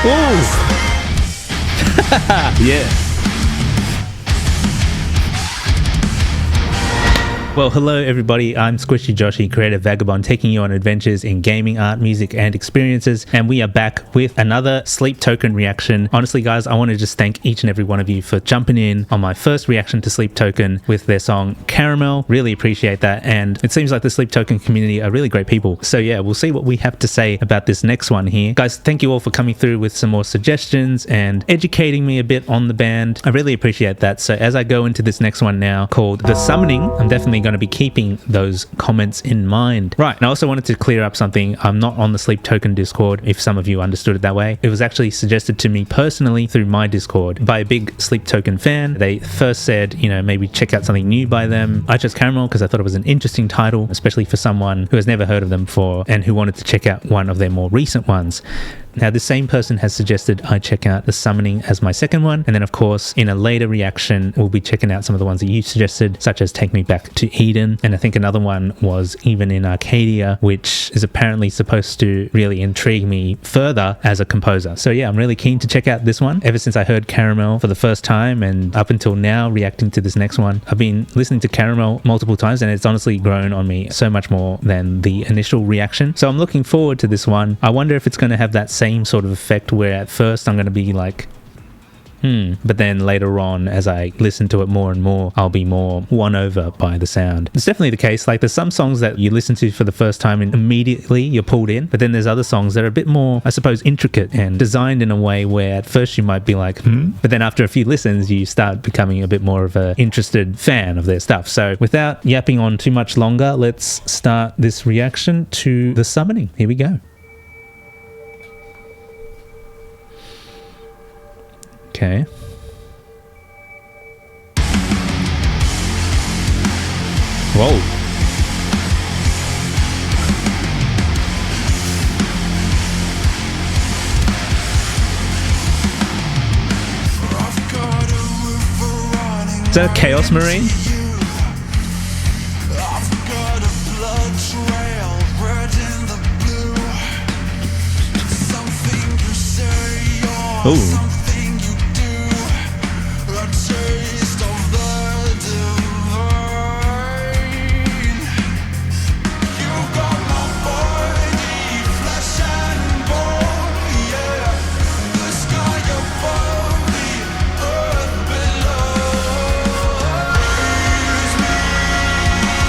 Ooh. Yeah. Well, hello everybody, I'm SquishyJoshy, creative vagabond, taking you on adventures in gaming, art, music, and experiences, and we are back with another Sleep Token reaction. Honestly, guys, I want to just thank each and every one of you for jumping in on my first reaction to Sleep Token with their song Caramel. Really appreciate that, and it seems like the Sleep Token community are really great people. So yeah, we'll see what we have to say about this next one here. Guys, thank you all for coming through with some more suggestions and educating me a bit on the band. I really appreciate that. So as I go into this next one now, called The Summoning, I'm definitely going to be keeping those comments in mind. Right, and I also wanted to clear up something. I'm not on the Sleep Token Discord, if some of you understood it that way. It was actually suggested to me personally through my Discord by a big Sleep Token fan. They first said, you know, maybe check out something new by them. I chose Caramel because I thought it was an interesting title, especially for someone who has never heard of them before and who wanted to check out one of their more recent ones. Now, the same person has suggested I check out The Summoning as my second one. And then, of course, in a later reaction, we'll be checking out some of the ones that you suggested, such as Take Me Back to Eden. And I think another one was Even in Arcadia, which is apparently supposed to really intrigue me further as a composer. So yeah, I'm really keen to check out this one. Ever since I heard Caramel for the first time and up until now reacting to this next one, I've been listening to Caramel multiple times and it's honestly grown on me so much more than the initial reaction. So I'm looking forward to this one. I wonder if it's going to have that same sort of effect where at first I'm going to be like, but then later on, as I listen to it more and more, I'll be more won over by the sound. It's definitely the case. Like, there's some songs that you listen to for the first time and immediately you're pulled in, but then there's other songs that are a bit more, I suppose, intricate and designed in a way where at first you might be like, but then after a few listens, you start becoming a bit more of an interested fan of their stuff. So without yapping on too much longer, let's start this reaction to The Summoning. Here we go. Okay. Whoa. Is that a Chaos Marine? Ooh.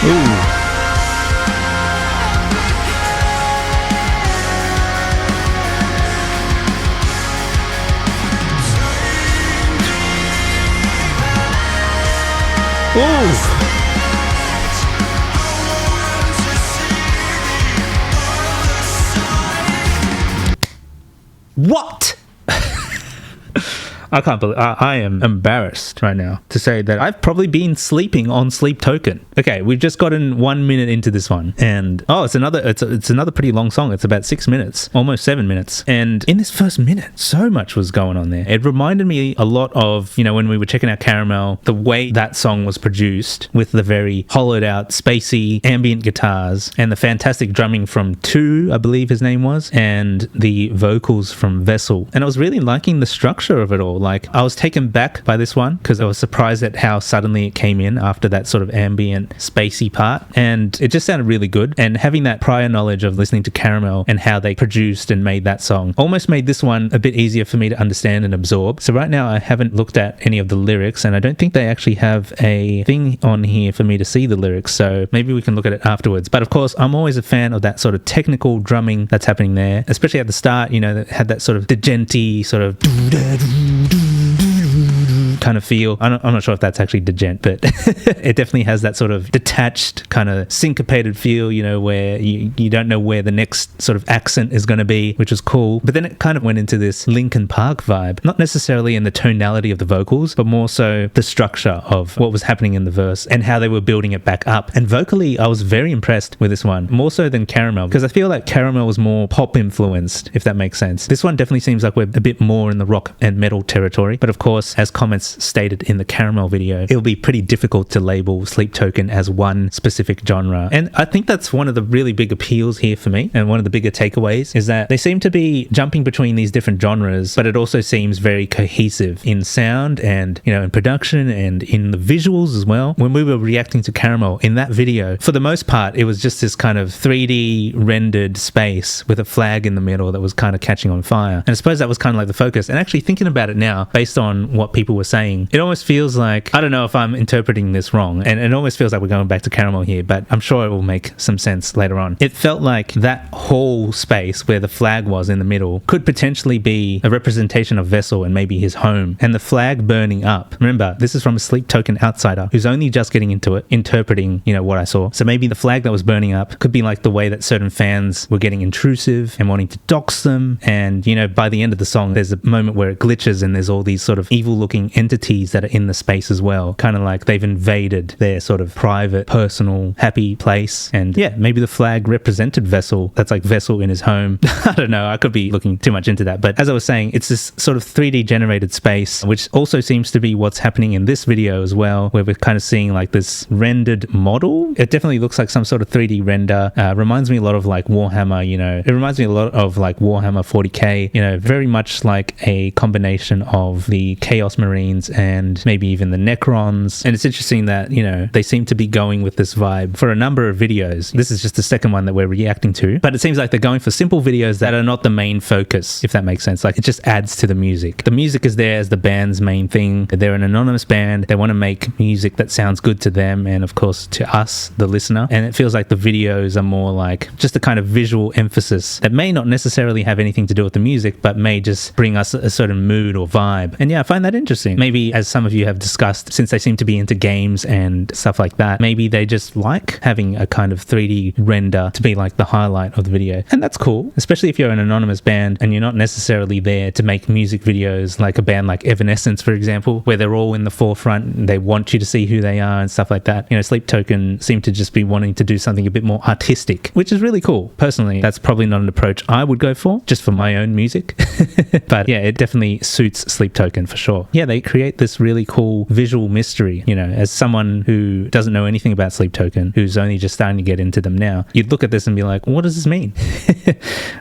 Ooh. What? I can't believe I am embarrassed right now to say that I've probably been sleeping on Sleep Token. Okay, we've just gotten 1 minute into this one, and it's another pretty long song. It's about 6 minutes, almost 7 minutes. And in this first minute, so much was going on there. It reminded me a lot of, you know, when we were checking out Caramel, the way that song was produced with the very hollowed out, spacey, ambient guitars and the fantastic drumming from Two, I believe his name was, and the vocals from Vessel. And I was really liking the structure of it all. Like, I was taken back by this one because I was surprised at how suddenly it came in after that sort of ambient, spacey part, and it just sounded really good. And having that prior knowledge of listening to Caramel and how they produced and made that song almost made this one a bit easier for me to understand and absorb. So right now I haven't looked at any of the lyrics, and I don't think they actually have a thing on here for me to see the lyrics, so maybe we can look at it afterwards. But of course, I'm always a fan of that sort of technical drumming that's happening there, especially at the start, you know, that had that sort of djent-y sort of kind of feel. I'm not sure if that's actually djent, but it definitely has that sort of detached kind of syncopated feel, you know, where you don't know where the next sort of accent is going to be, which is cool. But then it kind of went into this Linkin Park vibe, not necessarily in the tonality of the vocals, but more so the structure of what was happening in the verse and how they were building it back up. And vocally, I was very impressed with this one, more so than Caramel, because I feel like Caramel was more pop influenced, if that makes sense. This one definitely seems like we're a bit more in the rock and metal territory. But of course, as comments stated in the Caramel video, it'll be pretty difficult to label Sleep Token as one specific genre. And I think that's one of the really big appeals here for me, and one of the bigger takeaways is that they seem to be jumping between these different genres, but it also seems very cohesive in sound and, you know, in production and in the visuals as well. When we were reacting to Caramel in that video, for the most part, it was just this kind of 3D rendered space with a flag in the middle that was kind of catching on fire. And I suppose that was kind of like the focus. And actually thinking about it now, based on what people were saying, it almost feels like, I don't know if I'm interpreting this wrong, and it almost feels like we're going back to Caramel here, but I'm sure it will make some sense later on. It felt like that whole space where the flag was in the middle could potentially be a representation of Vessel and maybe his home. And the flag burning up, remember, this is from a Sleep Token outsider who's only just getting into it, interpreting, you know, what I saw. So maybe the flag that was burning up could be like the way that certain fans were getting intrusive and wanting to dox them. And, you know, by the end of the song, there's a moment where it glitches and there's all these sort of evil looking entities that are in the space as well. Kind of like they've invaded their sort of private, personal, happy place. And yeah, maybe the flag represented Vessel. That's like Vessel in his home. I don't know. I could be looking too much into that. But as I was saying, it's this sort of 3D generated space, which also seems to be what's happening in this video as well, where we're kind of seeing like this rendered model. It definitely looks like some sort of 3D render. Reminds me a lot of like Warhammer, you know, it reminds me a lot of like Warhammer 40k, you know, very much like a combination of the Chaos Marines and maybe even the Necrons. And it's interesting that, you know, they seem to be going with this vibe for a number of videos. This is just the second one that we're reacting to, but it seems like they're going for simple videos that are not the main focus, if that makes sense. Like, it just adds to the music. The music is there as the band's main thing. They're an anonymous band. They want to make music that sounds good to them and of course to us, the listener. And it feels like the videos are more like just a kind of visual emphasis that may not necessarily have anything to do with the music, but may just bring us a certain mood or vibe. And yeah, I find that interesting. Maybe, as some of you have discussed, since they seem to be into games and stuff like that, maybe they just like having a kind of 3D render to be like the highlight of the video. And that's cool, especially if you're an anonymous band and you're not necessarily there to make music videos like a band like Evanescence, for example, where they're all in the forefront and they want you to see who they are and stuff like that. You know, Sleep Token seem to just be wanting to do something a bit more artistic, which is really cool. Personally, that's probably not an approach I would go for, just for my own music. But yeah, it definitely suits Sleep Token for sure. Yeah, they create this really cool visual mystery. You know, as someone who doesn't know anything about Sleep Token, who's only just starting to get into them now, you'd look at this and be like, what does this mean?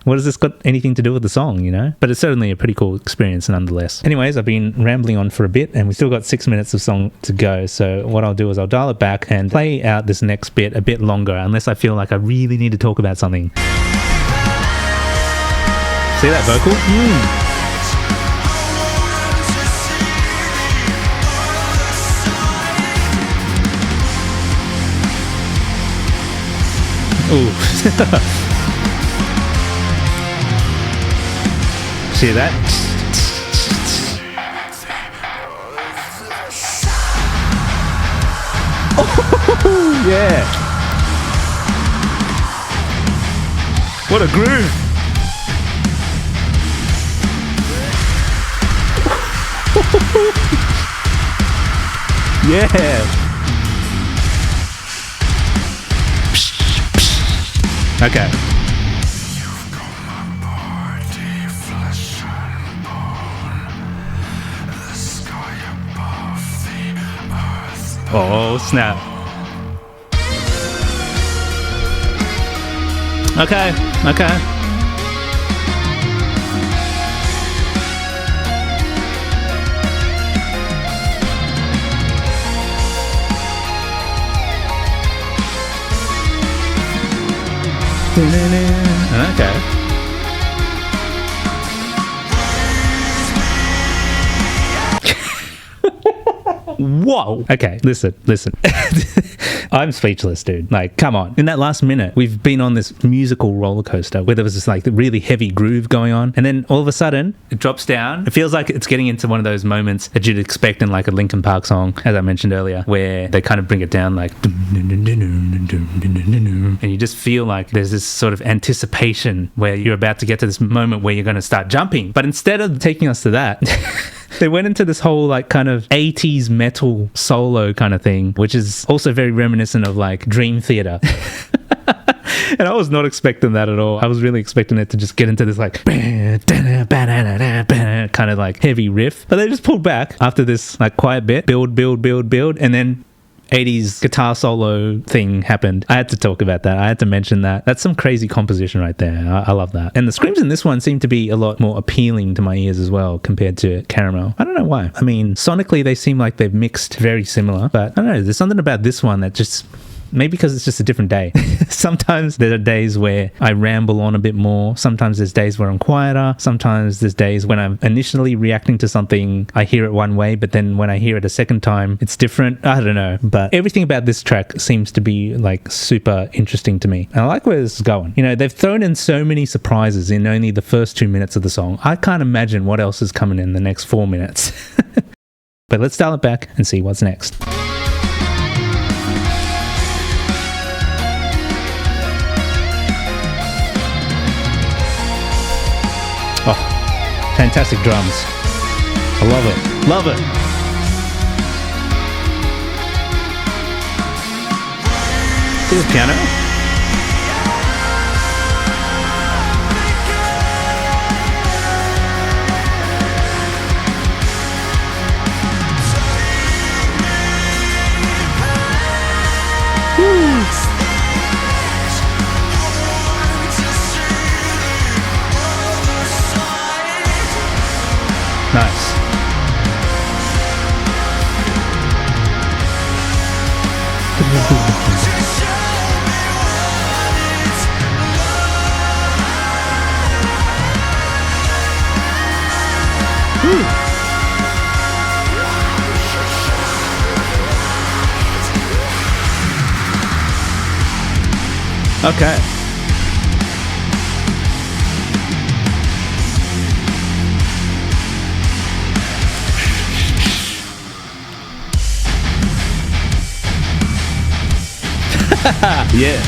What has this got anything to do with the song, you know? But it's certainly a pretty cool experience nonetheless. Anyways, I've been rambling on for a bit and we still got 6 minutes of song to go. So what I'll do is I'll dial it back and play out this next bit a bit longer, unless I feel like I really need to talk about something. See that vocal? Ooh. See that? Oh, yeah. What a groove. Yeah. Okay. Oh, snap. Okay, okay. Okay. Whoa. Okay, listen. I'm speechless, dude. Like, come on. In that last minute, we've been on this musical roller coaster where there was this like really heavy groove going on, and then all of a sudden it drops down. It feels like it's getting into one of those moments that you'd expect in like a Linkin Park song, as I mentioned earlier, where they kind of bring it down like, and you just feel like there's this sort of anticipation where you're about to get to this moment where you're going to start jumping. But instead of taking us to that, they went into this whole like kind of 80s metal solo kind of thing, which is also very reminiscent of like Dream Theater. And I was not expecting that at all. I was really expecting it to just get into this like kind of like heavy riff, but they just pulled back after this like quiet bit, build, and then 80s guitar solo thing happened. I had to talk about that. I had to mention that. That's some crazy composition right there. I love that. And the screams in this one seem to be a lot more appealing to my ears as well compared to Caramel. I don't know why. I mean, sonically they seem like they've mixed very similar, but I don't know. There's something about this one that just... Maybe because it's just a different day. Sometimes there are days where I ramble on a bit more. Sometimes there's days where I'm quieter. Sometimes there's days when I'm initially reacting to something, I hear it one way, but then when I hear it a second time, it's different. I don't know. But everything about this track seems to be like super interesting to me. And I like where this is going. You know, they've thrown in so many surprises in only the first 2 minutes of the song. I can't imagine what else is coming in the next 4 minutes. But let's dial it back and see what's next. Oh, fantastic drums. I love it. Love it. See the piano? Woo. Nice. Okay. Yeah.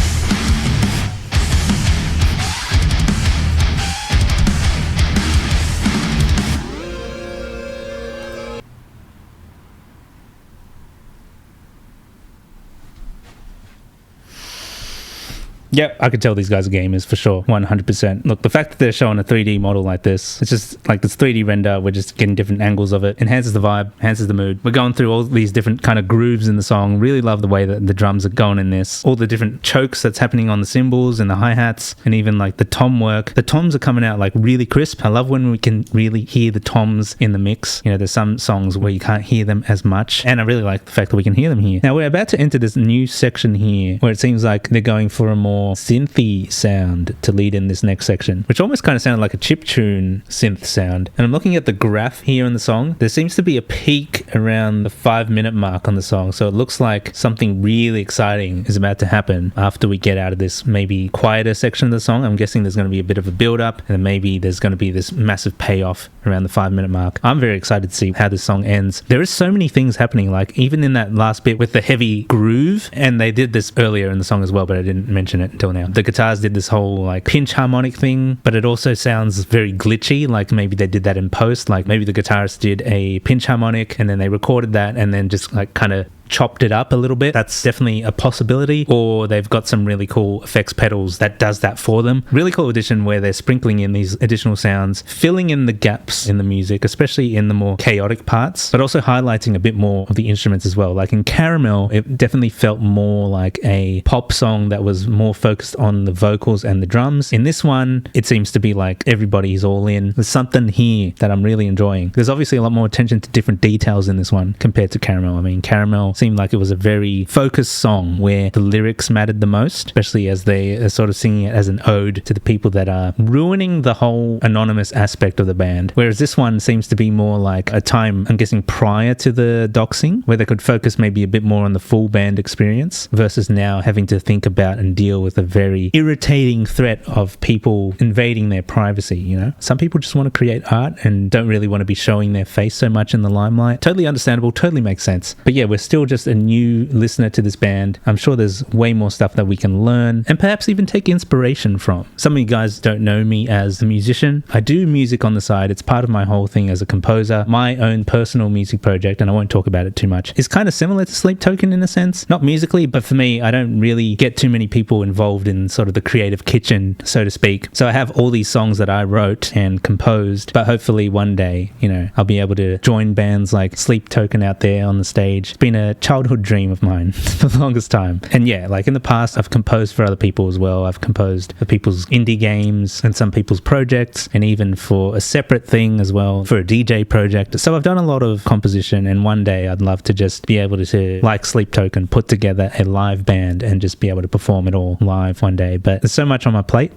Yep, I could tell these guys are gamers for sure, 100%. Look, the fact that they're showing a 3D model like this, it's just like this 3D render, we're just getting different angles of it, enhances the vibe, enhances the mood. We're going through all these different kind of grooves in the song. Really love the way that the drums are going in this. All the different chokes that's happening on the cymbals and the hi-hats, and even like the tom work. The toms are coming out like really crisp. I love when we can really hear the toms in the mix. You know, there's some songs where you can't hear them as much, and I really like the fact that we can hear them here. Now, we're about to enter this new section here where it seems like they're going for a more synthy sound to lead in this next section, which almost kind of sounded like a chiptune synth sound. And I'm looking at the graph here in the song. There seems to be a peak around the 5-minute mark on the song, so it looks like something really exciting is about to happen after we get out of this maybe quieter section of the song. I'm guessing there's going to be a bit of a build up, and then maybe there's going to be this massive payoff around the 5-minute mark. I'm very excited to see how this song ends. There is so many things happening, like even in that last bit with the heavy groove, and they did this earlier in the song as well, but I didn't mention it until now. The guitars did this whole like pinch harmonic thing, but it also sounds very glitchy, like maybe they did that in post, like maybe the guitarist did a pinch harmonic and then they recorded that and then just like kind of chopped it up a little bit. That's definitely a possibility. Or they've got some really cool effects pedals that does that for them. Really cool addition where they're sprinkling in these additional sounds, filling in the gaps in the music, especially in the more chaotic parts, but also highlighting a bit more of the instruments as well. Like in Caramel, it definitely felt more like a pop song that was more focused on the vocals and the drums. In this one, it seems to be like everybody's all in. There's something here that I'm really enjoying. There's obviously a lot more attention to different details in this one compared to Caramel. I mean, Caramel seemed like it was a very focused song where the lyrics mattered the most, especially as they are sort of singing it as an ode to the people that are ruining the whole anonymous aspect of the band. Whereas this one seems to be more like a time, I'm guessing, prior to the doxing, where they could focus maybe a bit more on the full band experience versus now having to think about and deal with a very irritating threat of people invading their privacy, you know? Some people just want to create art and don't really want to be showing their face so much in the limelight. Totally understandable, totally makes sense. But yeah, we're still just a new listener to this band, I'm sure there's way more stuff that we can learn and perhaps even take inspiration from. Some of you guys don't know me as a musician. I do music on the side. It's part of my whole thing as a composer. My own personal music project, and I won't talk about it too much, is kind of similar to Sleep Token in a sense. Not musically, but for me, I don't really get too many people involved in sort of the creative kitchen, so to speak. So I have all these songs that I wrote and composed, but hopefully one day, I'll be able to join bands like Sleep Token out there on the stage. It's been a childhood dream of mine for the longest time. And yeah, like in the past, I've composed for other people as well. I've composed for people's indie games and some people's projects, and even for a separate thing as well, for a DJ project. So I've done a lot of composition, and one day I'd love to just be able to, like Sleep Token, put together a live band and just be able to perform it all live one day. But there's so much on my plate.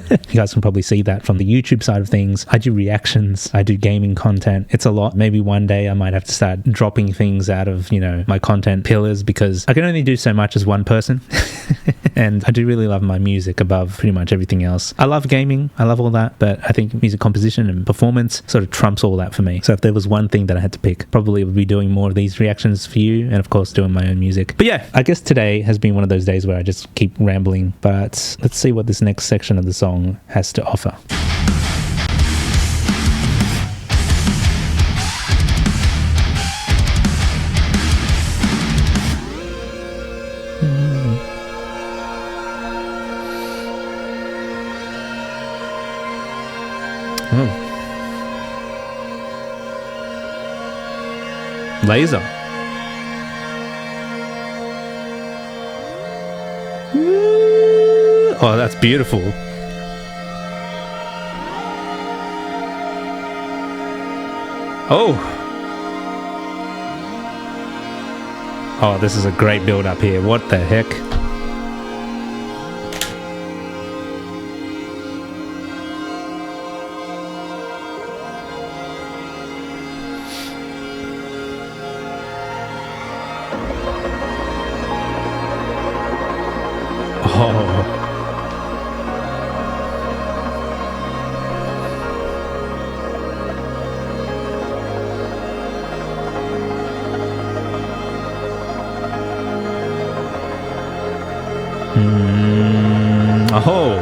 You guys can probably see that from the YouTube side of things. I do reactions, I do gaming content. It's a lot. Maybe one day I might have to start dropping things out of, my content pillars, because I can only do so much as one person. And I do really love my music above pretty much everything else. I love gaming, I love all that, but I think music composition and performance sort of trumps all that for me. So if there was one thing that I had to pick, probably would be doing more of these reactions for you, and of course doing my own music. But yeah, I guess today has been one of those days where I just keep rambling, but let's see what this next section of the song has to offer. Laser. Oh, that's beautiful. Oh, this is a great build up here. What the heck? Oh.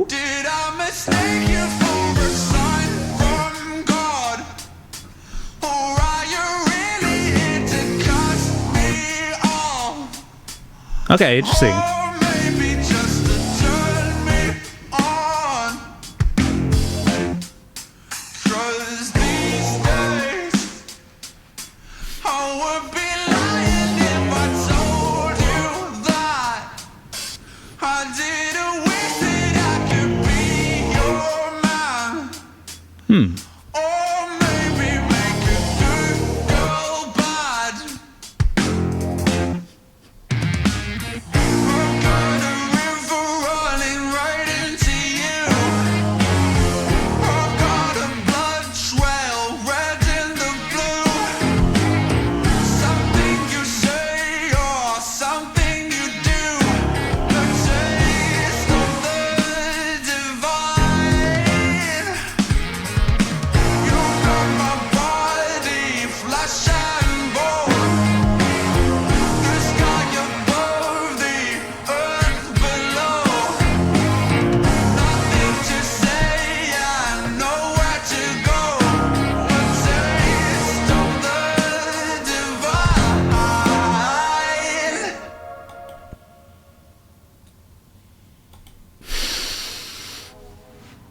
Did I mistake you for a sign from God? Or are you really here to cut me off? Okay, interesting. Or maybe just to turn me on. 'Cause these days I would be lying if I told you that I didn't wish that I could be your man. Or maybe make a good girl bad. I've got a river running right into you. I've got a blood trail red in the blue. Something you say or something you do, the taste of the divine. You got my body flesh and bone, the sky above, the earth below. Nothing to say and nowhere to go. A taste of the divine.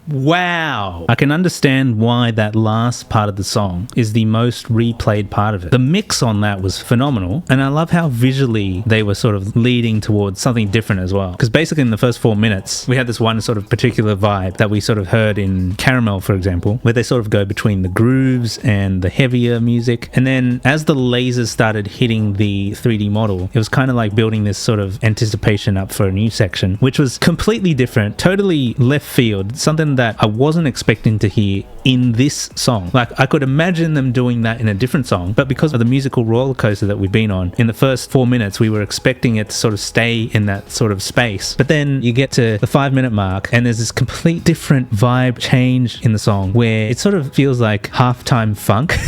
Wow. Wow. I can understand why that last part of the song is the most replayed part of it. The mix on that was phenomenal, and I love how visually they were sort of leading towards something different as well. Because basically in the first 4 minutes, we had this one sort of particular vibe that we sort of heard in Caramel, for example, where they sort of go between the grooves and the heavier music. And then as the lasers started hitting the 3D model, it was kind of like building this sort of anticipation up for a new section, which was completely different, totally left field, something that I wasn't expecting to hear in this song. Like, I could imagine them doing that in a different song, but because of the musical roller coaster that we've been on, in the first 4 minutes, we were expecting it to sort of stay in that sort of space. But then you get to the 5-minute mark, and there's this complete different vibe change in the song where it sort of feels like halftime funk.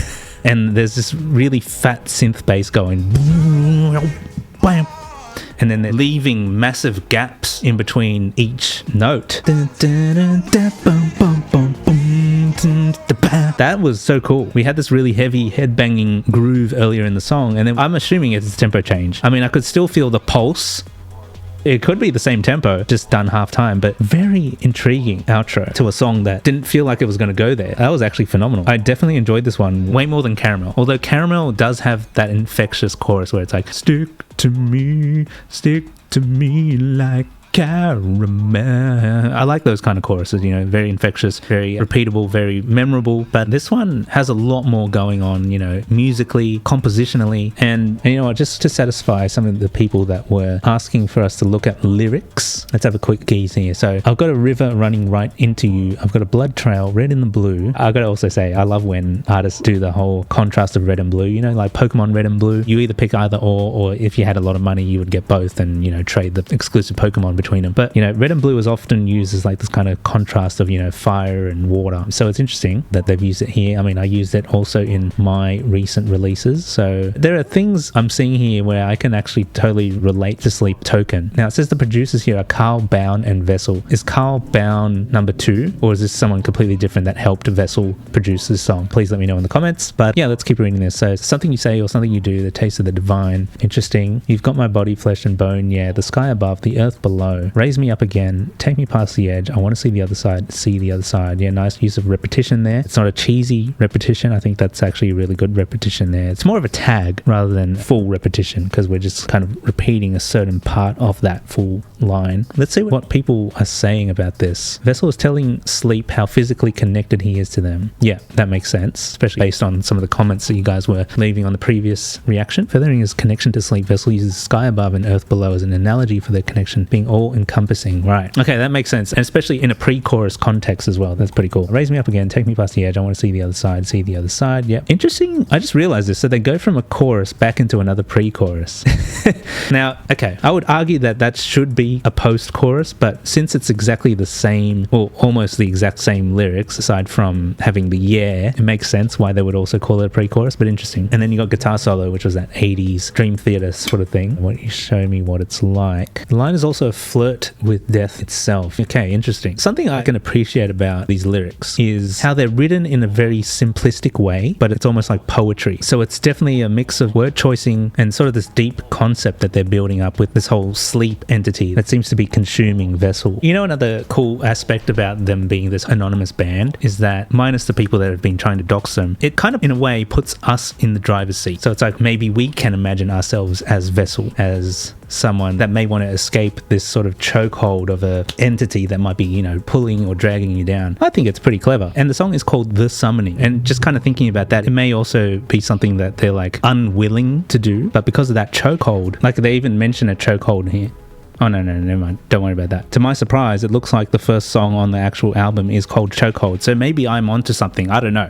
And there's this really fat synth bass going, and then they're leaving massive gaps in between each note. That was so cool. We had this really heavy headbanging groove earlier in the song, and then I'm assuming it's a tempo change. I mean, I could still feel the pulse. It could be the same tempo, just done half time, but very intriguing outro to a song that didn't feel like it was going to go there. That was actually phenomenal. I definitely enjoyed this one way more than Caramel. Although Caramel does have that infectious chorus where it's like, stick to me like caramel. I like those kind of choruses, you know, very infectious, very repeatable, very memorable. But this one has a lot more going on, you know, musically, compositionally, and you know what, just to satisfy some of the people that were asking for us to look at lyrics, let's have a quick gaze here. So I've got a river running right into you. I've got a blood trail, red and the blue. I've got to also say, I love when artists do the whole contrast of red and blue, you know, like Pokemon Red and Blue. You either pick either or if you had a lot of money, you would get both and, you know, trade the exclusive Pokemon between them. But, you know, red and blue is often used as like this kind of contrast of, you know, fire and water. So it's interesting that they've used it here. I mean, I used it also in my recent releases. So there are things I'm seeing here where I can actually totally relate to Sleep Token. Now, it says the producers here are Carl Bown and Vessel. Is Carl Bown number 2, or is this someone completely different that helped Vessel produce this song? Please let me know in the comments. But yeah, let's keep reading this. So something you say or something you do, the taste of the divine. Interesting. You've got my body, flesh and bone. Yeah, the sky above, the earth below. Raise me up again, take me past the edge. I want to see the other side, see the other side. Yeah, nice use of repetition there. It's not a cheesy repetition. I think that's actually a really good repetition there. It's more of a tag rather than full repetition because we're just kind of repeating a certain part of that full line. Let's see what people are saying about this. Vessel is telling Sleep how physically connected he is to them. Yeah, that makes sense, especially based on some of the comments that you guys were leaving on the previous reaction. Furthering his connection to Sleep, Vessel uses sky above and earth below as an analogy for their connection being all encompassing. Right. Okay, that makes sense. And especially in a pre-chorus context as well. That's pretty cool. Raise me up again, take me past the edge. I want to see the other side, see the other side. Yep. Interesting. I just realized this. So they go from a chorus back into another pre-chorus. Now, okay, I would argue that that should be a post-chorus, but since it's exactly the same, or almost the exact same lyrics, aside from having the yeah, it makes sense why they would also call it a pre-chorus, but interesting. And then you got guitar solo, which was that 80s Dream Theater sort of thing. Why don't you show me what it's like? The line is also a flirt with death itself. Okay, interesting. Something I can appreciate about these lyrics is how they're written in a very simplistic way, but it's almost like poetry. So it's definitely a mix of word choicing and sort of this deep concept that they're building up with this whole sleep entity that seems to be consuming Vessel. You know, another cool aspect about them being this anonymous band is that, minus the people that have been trying to dox them, it kind of in a way puts us in the driver's seat. So it's like maybe we can imagine ourselves as Vessel, as someone that may want to escape this sort of chokehold of a entity that might be, you know, pulling or dragging you down. I think it's pretty clever. And the song is called The Summoning. And just kind of thinking about that, it may also be something that they're like unwilling to do, but because of that chokehold, like they even mention a chokehold here. Oh, no, never mind. Don't worry about that. To my surprise, it looks like the first song on the actual album is called Chokehold. So maybe I'm onto something. I don't know.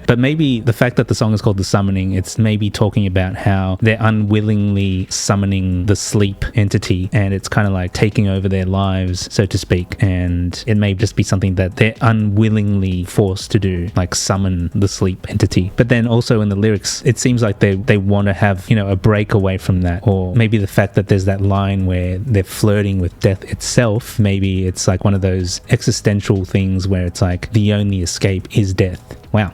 But maybe the fact that the song is called The Summoning, it's maybe talking about how they're unwillingly summoning the sleep entity and it's kind of like taking over their lives, so to speak. And it may just be something that they're unwillingly forced to do, like summon the sleep entity. But then also in the lyrics, it seems like they want to have, you know, a break away from that. Or maybe the fact that there's that line where they're flirting with death itself. Maybe it's like one of those existential things where it's like the only escape is death. Wow.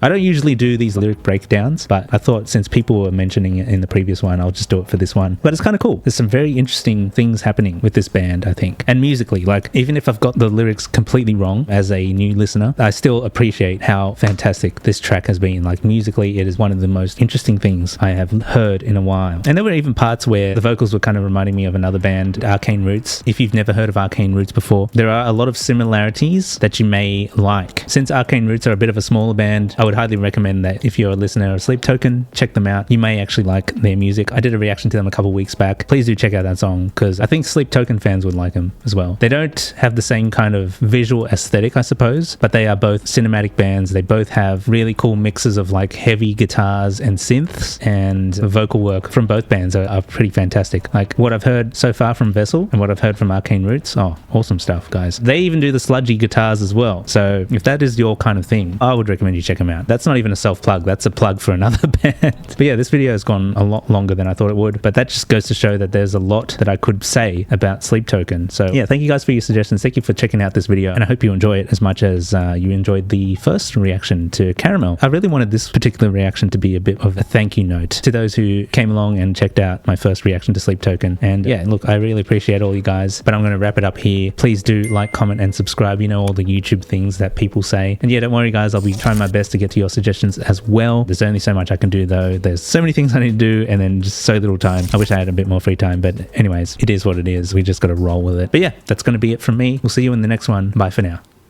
I don't usually do these lyric breakdowns, but I thought since people were mentioning it in the previous one, I'll just do it for this one. But it's kind of cool. There's some very interesting things happening with this band, I think. And musically, like, even if I've got the lyrics completely wrong as a new listener, I still appreciate how fantastic this track has been. Like, musically, it is one of the most interesting things I have heard in a while. And there were even parts where the vocals were kind of reminding me of another band, Arcane Roots. If you've never heard of Arcane Roots before, there are a lot of similarities that you may like. Since Arcane Roots are a bit of a smaller band, I would highly recommend that if you're a listener of Sleep Token, check them out. You may actually like their music. I did a reaction to them a couple weeks back. Please do check out that song, because I think Sleep Token fans would like them as well. They don't have the same kind of visual aesthetic, I suppose, but they are both cinematic bands. They both have really cool mixes of like heavy guitars and synths, and vocal work from both bands are pretty fantastic. Like what I've heard so far from Vessel and what I've heard from Arcane Roots, oh, awesome stuff, guys. They even do the sludgy guitars as well. So if that is your kind of thing, I would recommend you check them out. That's not even a self-plug, that's a plug for another band. But yeah, this video has gone a lot longer than I thought it would, but that just goes to show that there's a lot that I could say about Sleep Token. So yeah, thank you guys for your suggestions. Thank you for checking out this video, and I hope you enjoy it as much as you enjoyed the first reaction to Caramel. I really wanted this particular reaction to be a bit of a thank you note to those who came along and checked out my first reaction to Sleep Token. And yeah, look, I really appreciate all you guys, but I'm going to wrap it up here. Please do like, comment, and subscribe. You know, all the YouTube things that people say. And yeah, don't worry guys, I'll be trying my best to get to your suggestions as well. There's only so much I can do though. There's so many things I need to do and then just so little time. I wish I had a bit more free time, but anyways, it is what it is. We just got to roll with it. But yeah, that's going to be it from me. We'll see you in the next one. Bye for now.